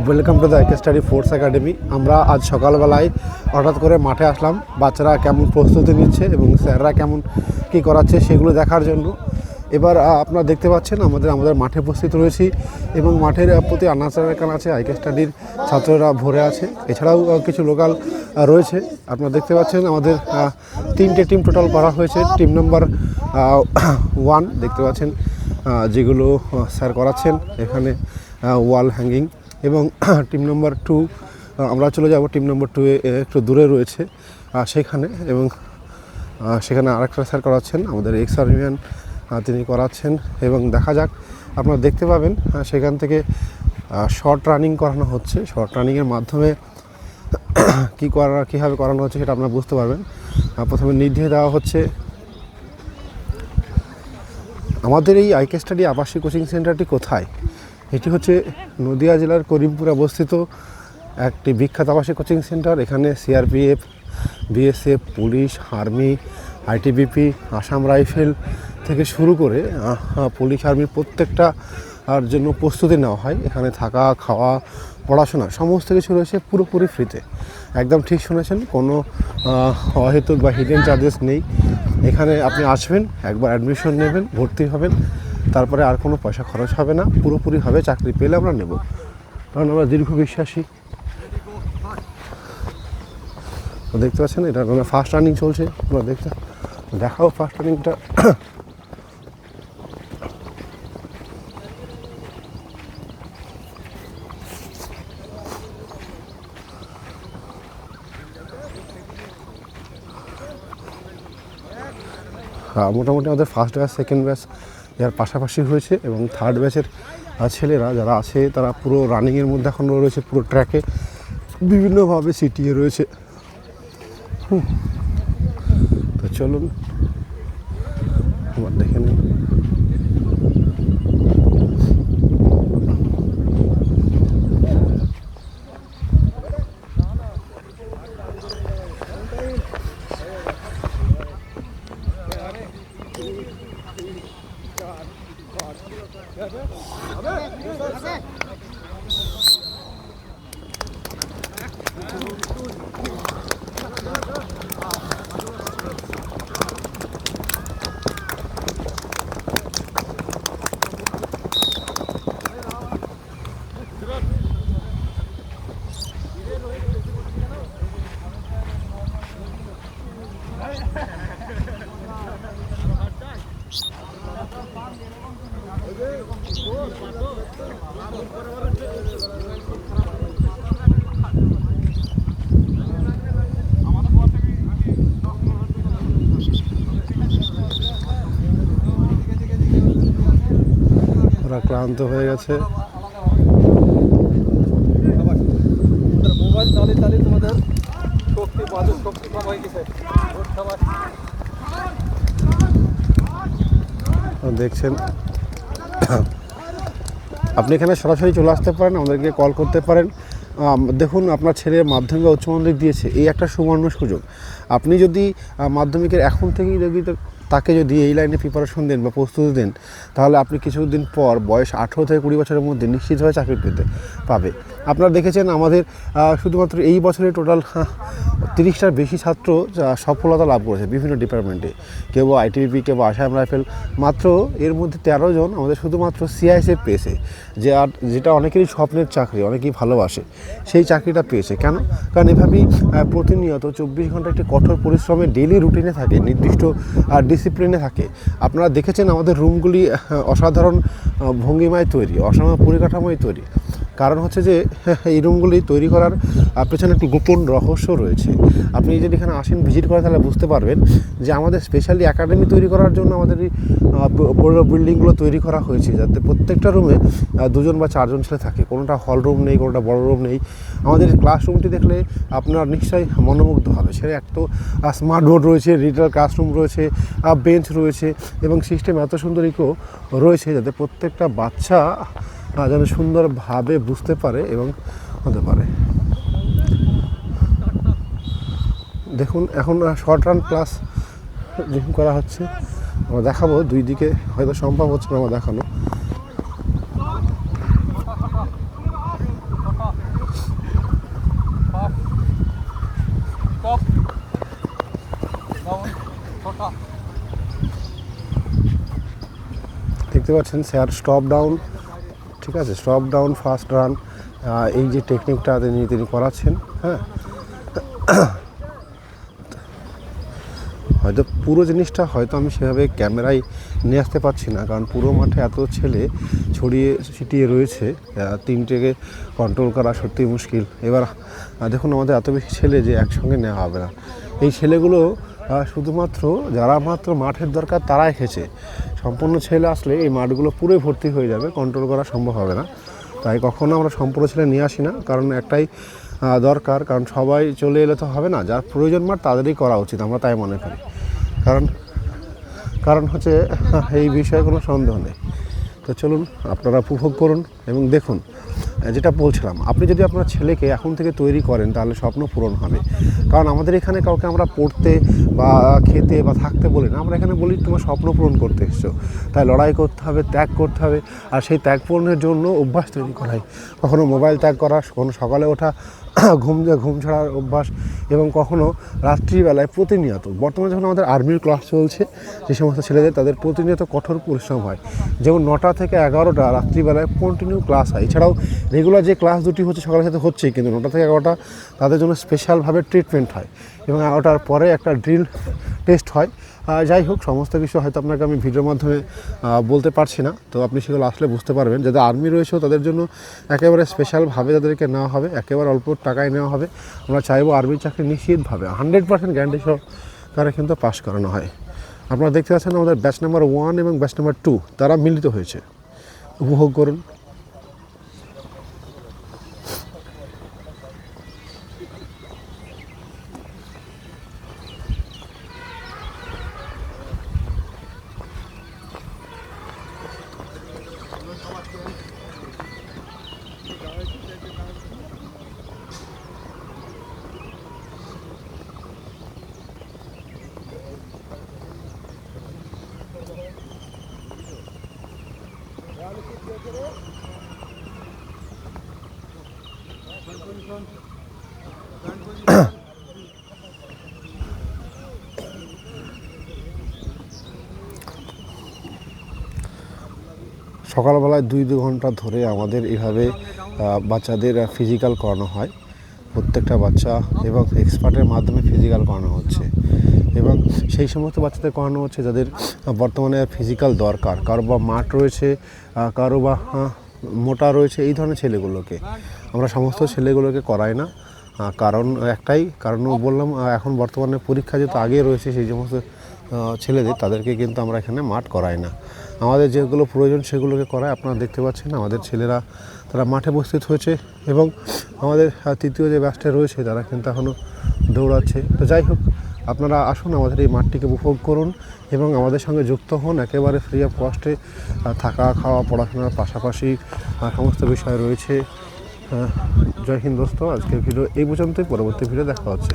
Welcome to the IK study force academy. আমরা আজ সকালবেলায় হঠাৎ করে মাঠে আসলাম বাচ্চারা কেমন প্রস্তুতি নিচ্ছে এবং স্যাররা কেমন কী করাচ্ছে সেগুলো দেখার জন্য। এবার আপনারা দেখতে পাচ্ছেন আমাদের মাঠে উপস্থিত রয়েছি এবং মাঠের প্রতি আনাচে কানাচে আইকে স্টাডির ছাত্ররা ভরে আছে। এছাড়াও কিছু লোকাল রয়েছে। আপনারা দেখতে পাচ্ছেন আমাদের 3টে টিম টোটাল করা হয়েছে। টিম নাম্বার 1 দেখতে পাচ্ছেন যেগুলো স্যার করাচ্ছেন এখানে ওয়াল হ্যাঙ্গিং, এবং টিম নাম্বার 2 আমরা চলে যাব টিম নাম্বার 2 একটু দূরে রয়েছে সেখানে, এবং সেখানে আরেকটা স্যার করাচ্ছেন আমাদের এক্স আর্মিয়ান, তিনি করাচ্ছেন। এবং দেখা যাক, আপনারা দেখতে পাবেন সেখান থেকে শর্ট রানিং করানো হচ্ছে। শর্ট রানিংয়ের মাধ্যমে কীভাবে করানো হচ্ছে সেটা আপনারা বুঝতে পারবেন। প্রথমে নির্দেশ দেওয়া হচ্ছে। আমাদের এই আইকে স্টাডি আবাসিক কোচিং সেন্টারটি কোথায়? এটি হচ্ছে নদিয়া জেলার করিমপুরে অবস্থিত একটি বিখ্যাত আবাসিক কোচিং সেন্টার। এখানে CRPF, BSF, police, army, ITBP, Assam rifle থেকে শুরু করে পুলিশ আর্মির প্রত্যেকটা জন্য প্রস্তুতি নেওয়া হয়। এখানে থাকা, খাওয়া, পড়াশোনা সমস্ত কিছু রয়েছে পুরোপুরি ফ্রিতে। একদম ঠিক শুনেছেন, কোনো অহেতুক বা হিডেন চার্জেস নেই। এখানে আপনি আসবেন, একবার অ্যাডমিশন নেবেন, ভর্তি হবেন, তারপরে আর কোনো পয়সা খরচ হবে না, পুরোপুরিভাবে চাকরি পেলে আমরা নেব, কারণ আমরা দীর্ঘ বিশ্বাসী। দেখতে পাচ্ছেন এটা মানে ফার্স্ট রানিং চলছে। আমরা দেখাও ফার্স্ট রানিংটা। মোটামুটি আমাদের ফার্স্ট ব্যাচ, সেকেন্ড ব্যাচ এর পাশাপাশি হয়েছে, এবং থার্ড ব্যাচের ছেলেরা যারা আছে তারা পুরো রানিংয়ের মধ্যে এখন রয়েছে, পুরো ট্র্যাকে বিভিন্নভাবে সিটিয়ে রয়েছে। তো চলুন আমার দেখে নিন। ওরা ক্লান্ত হয়ে গেছে। দেখছেন, আপনি এখানে সরাসরি চলে আসতে পারেন, আমাদেরকে কল করতে পারেন। দেখুন, আপনার ছেলে মাধ্যমিক বা উচ্চ মাধ্যমিক দিয়েছে, এই একটা সুবর্ণ সুযোগ। আপনি যদি মাধ্যমিকের এখন থেকেই তাকে যদি এই লাইনে প্রিপারেশন দেন বা প্রস্তুতি দেন, তাহলে আপনি কিছুদিন পর বয়স 18 থেকে 20 বছরের মধ্যে নিশ্চিতভাবে চাকরি পাবে। আপনারা দেখেছেন আমাদের শুধুমাত্র এই বছরে টোটাল 30টার বেশি ছাত্র সফলতা লাভ করেছে বিভিন্ন ডিপার্টমেন্টে। কেউ আইটিবিপি, কেউ আসাম রাইফেল। মাত্র এর মধ্যে 13 জন আমাদের শুধুমাত্র সিআইএসএফ পেয়েছে, যেটা অনেকেরই স্বপ্নের চাকরি, অনেকেই ভালোবাসে, সেই চাকরিটা পেয়েছে। কেন? কারণ এভাবেই প্রতিনিয়ত 24 ঘন্টা একটি কঠোর পরিশ্রমে ডেইলি রুটিনে থাকে, নির্দিষ্ট ডিসিপ্লিনে থাকে। আপনারা দেখেছেন আমাদের রুমগুলি অসাধারণ ভঙ্গিমায় তৈরি, অসাধারণ পরিকাঠামোয় তৈরি। কারণ হচ্ছে যে এই রুমগুলি তৈরি করার পেছনে একটি গোপন রহস্য রয়েছে। আপনি যদি এখানে আসেন, ভিজিট করেন, তাহলে বুঝতে পারবেন যে আমাদের স্পেশালি একাডেমি তৈরি করার জন্য আমাদের এই বড় বিল্ডিংগুলো তৈরি করা হয়েছে, যাতে প্রত্যেকটা রুমে 2জন বা 4জন ছেলে থাকে। কোনোটা হল রুম নেই, কোনোটা বড় রুম নেই। আমাদের ক্লাসরুমটি দেখলে আপনার নিশ্চয়ই মনোমুগ্ধ হবে। সেটা একটা স্মার্ট বোর্ড রয়েছে, ডিজিটাল ক্লাসরুম রয়েছে, বেঞ্চ রয়েছে, এবং সিস্টেম এত সুন্দরীকেও রয়েছে যাতে প্রত্যেকটা বাচ্চা যেন সুন্দরভাবে বুঝতে পারে এবং হতে পারে। দেখুন, এখন শর্ট রান ক্লাস করা হচ্ছে। আমরা দেখাবো, দুই দিকে হয়তো সম্ভব হচ্ছে না আমার দেখানো। দেখতে পাচ্ছেন স্যার স্টপ ডাউন, ঠিক আছে, স্টপ ডাউন ফার্স্ট রান, এই যে টেকনিকটা তিনি করাচ্ছেন। হ্যাঁ, হয়তো পুরো জিনিসটা হয়তো আমি সেভাবে ক্যামেরায় নিয়ে আসতে পারছি না, কারণ পুরো মাঠে এত ছেলে ছড়িয়ে ছিটিয়ে রয়েছে, তিনটেকে কন্ট্রোল করা সত্যিই মুশকিল। এবার দেখুন আমাদের এত বেশি ছেলে যে একসঙ্গে নেওয়া হবে না। এই ছেলেগুলো শুধুমাত্র যারা মাত্র মাঠের দরকার তারাই এসেছে। সম্পূর্ণ ছেলে আসলে এই মাঠগুলো পুরোই ভর্তি হয়ে যাবে, কন্ট্রোল করা সম্ভব হবে না। তাই কখনো আমরা সম্পূর্ণ ছেলে নিয়ে আসি না, কারণ একটাই দরকার, কারণ সবাই চলে এলে তো হবে না, যার প্রয়োজন মাঠ তাদেরই করা উচিত, আমরা তাই মনে করি। কারণ হচ্ছে এই বিষয়ে কোনো সন্দেহ নেই। তো চলুন আপনারা উপভোগ করুন এবং দেখুন। যেটা বলছিলাম, আপনি যদি আপনার ছেলেকে এখন থেকে তৈরি করেন তাহলে স্বপ্ন পূরণ হবে। কারণ আমাদের এখানে কাউকে আমরা পড়তে বা খেতে বা থাকতে বলি না, আমরা এখানে বলি তোমার স্বপ্ন পূরণ করতে এসছো, তাই লড়াই করতে হবে, ত্যাগ করতে হবে। আর সেই ত্যাগ পূরণের জন্য অভ্যাস তৈরি করাই, কখনো মোবাইল ত্যাগ করা, কখনো সকালে ওঠা, ঘুম ছাড়ার অভ্যাস, এবং কখনো রাত্রিবেলায় প্রতিনিয়ত। বর্তমানে যখন আমাদের আর্মির ক্লাস চলছে, যে সমস্ত ছেলেদের তাদের প্রতিনিয়ত কঠোর পরিশ্রম হয়, যেমন 9টা থেকে 11টা রাত্রিবেলায় কন্টিনিউ ক্লাস হয়। এছাড়াও রেগুলার যে ক্লাস দুটি হচ্ছে সকালের সাথে হচ্ছেই, কিন্তু 9টা থেকে 11টা তাদের জন্য স্পেশালভাবে ট্রিটমেন্ট হয়, এবং 11টার পরে একটা ড্রিল টেস্ট হয়। যাই হোক, সমস্ত কিছু হয়তো আপনাকে আমি ভিডিওর মাধ্যমে বলতে পারছি না, তো আপনি সেগুলো আসলে বুঝতে পারবেন। যাদের আর্মি রয়েছেও তাদের জন্য একেবারে স্পেশালভাবে তাদেরকে নেওয়া হবে, একেবারে অল্প টাকায় নেওয়া হবে। আমরা চাইবো আর্মির চাকরি নিশ্চিতভাবে 100% গ্যারান্টি সহকারে কিন্তু পাস করানো হয়। আপনারা দেখতে পাচ্ছেন আমাদের ব্যাচ নাম্বার 1 এবং ব্যাচ নাম্বার 2 তারা মিলিত হয়েছে। উপভোগ করুন। সকালবেলায় 2 ঘন্টা ধরে আমাদের এভাবে বাচ্চাদের ফিজিক্যাল করানো হয়। প্রত্যেকটা বাচ্চা এবং এক্সপার্টের মাধ্যমে ফিজিক্যাল করানো হচ্ছে, এবং সেই সমস্ত বাচ্চাদের করানো হচ্ছে যাদের বর্তমানে ফিজিক্যাল দরকার। কারো বা মাঠ রয়েছে, কারো বা মোটা রয়েছে, এই ধরনের ছেলেগুলোকে আমরা সমস্ত ছেলেগুলোকে করাই না। কারণ একটাই, কারণ বললাম এখন বর্তমানে পরীক্ষা যেহেতু আগে রয়েছে, সেই সমস্ত ছেলেদের তাদেরকে কিন্তু আমরা এখানে মাঠ করাই না। আমাদের যেগুলো প্রয়োজন সেগুলোকে করায়। আপনারা দেখতে পাচ্ছেন আমাদের ছেলেরা তারা মাঠে উপস্থিত হয়েছে, এবং আমাদের তৃতীয় যে ব্যাচটা রয়েছে তারা কিন্তু এখনও দৌড়াচ্ছে। তো যাই হোক, আপনারা আসুন, আমাদের এই মাঠটিকে উপভোগ করুন এবং আমাদের সঙ্গে যুক্ত হন। একেবারে ফ্রি অফ কস্টে থাকা, খাওয়া, পড়াশোনার পাশাপাশি সমস্ত বিষয় রয়েছে। জয় হিন্দ দোস্ত, আজকের ভিডিও এই পর্যন্তই। পরবর্তী ভিডিও দেখা হচ্ছে।